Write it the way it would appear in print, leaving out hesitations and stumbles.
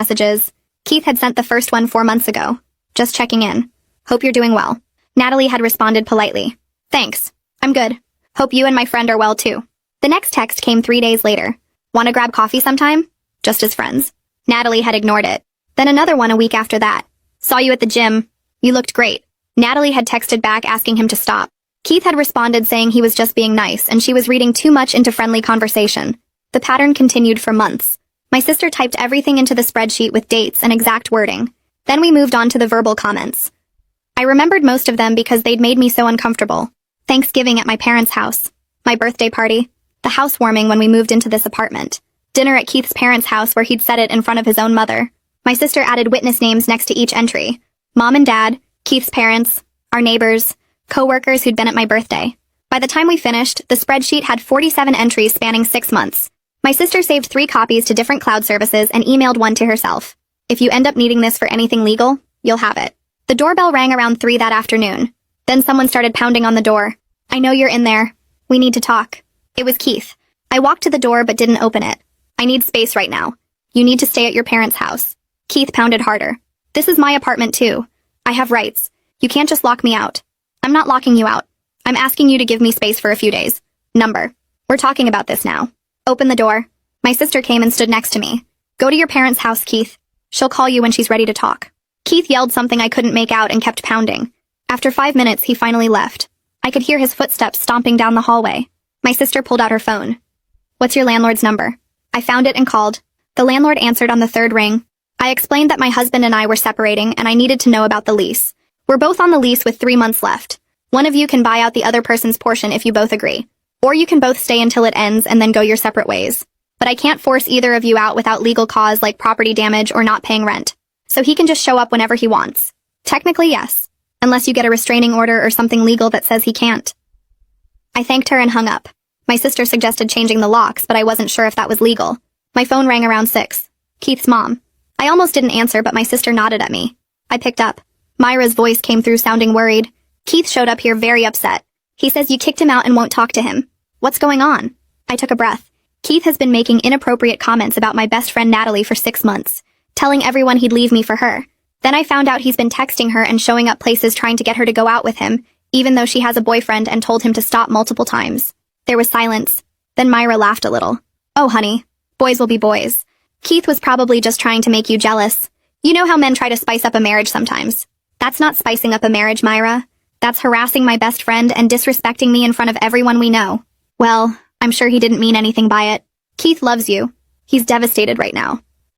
messages. Keith had sent the first one 4 months ago. Just checking in. Hope you're doing well. Natalie had responded politely. Thanks. I'm good. Hope you and my friend are well too. The next text came 3 days later. Want to grab coffee sometime? Just as friends. Natalie had ignored it. Then another one a week after that. Saw you at the gym. You looked great. Natalie had texted back asking him to stop. Keith had responded saying he was just being nice and she was reading too much into friendly conversation. The pattern continued for months. My sister typed everything into the spreadsheet with dates and exact wording. Then we moved on to the verbal comments. I remembered most of them because they'd made me so uncomfortable. Thanksgiving at my parents' house. My birthday party. The housewarming when we moved into this apartment. Dinner at Keith's parents' house where he'd said it in front of his own mother. My sister added witness names next to each entry. Mom and Dad, Keith's parents, our neighbors, co-workers who'd been at my birthday. By the time we finished, the spreadsheet had 47 entries spanning 6 months. My sister saved 3 copies to different cloud services and emailed one to herself. If you end up needing this for anything legal, you'll have it. The doorbell rang around 3 that afternoon. Then someone started pounding on the door. I know you're in there. We need to talk. It was Keith. I walked to the door but didn't open it. I need space right now. You need to stay at your parents' house. Keith pounded harder. This is my apartment too. I have rights. You can't just lock me out. I'm not locking you out. I'm asking you to give me space for a few days. Number. We're talking about this now. Open the door. My sister came and stood next to me. Go to your parents' house, Keith. She'll call you when she's ready to talk. Keith yelled something I couldn't make out and kept pounding. After 5 minutes, he finally left. I could hear his footsteps stomping down the hallway. My sister pulled out her phone. What's your landlord's number? I found it and called. The landlord answered on the 3rd ring. I explained that my husband and I were separating and I needed to know about the lease. We're both on the lease with 3 months left. One of you can buy out the other person's portion if you both agree. Or you can both stay until it ends and then go your separate ways. But I can't force either of you out without legal cause like property damage or not paying rent. So he can just show up whenever he wants. Technically, yes. Unless you get a restraining order or something legal that says he can't. I thanked her and hung up. My sister suggested changing the locks, but I wasn't sure if that was legal. My phone rang around 6. Keith's mom. I almost didn't answer, but my sister nodded at me. I picked up. Myra's voice came through sounding worried. Keith showed up here very upset. He says you kicked him out and won't talk to him. What's going on? I took a breath. Keith has been making inappropriate comments about my best friend Natalie for 6 months, telling everyone he'd leave me for her. Then I found out he's been texting her and showing up places trying to get her to go out with him, even though she has a boyfriend, and told him to stop multiple times. There was silence. Then Myra laughed a little. Oh, honey. Boys will be boys. Keith was probably just trying to make you jealous. You know how men try to spice up a marriage sometimes. That's not spicing up a marriage, Myra. That's harassing my best friend and disrespecting me in front of everyone we know. Well, I'm sure he didn't mean anything by it. Keith loves you. He's devastated right now.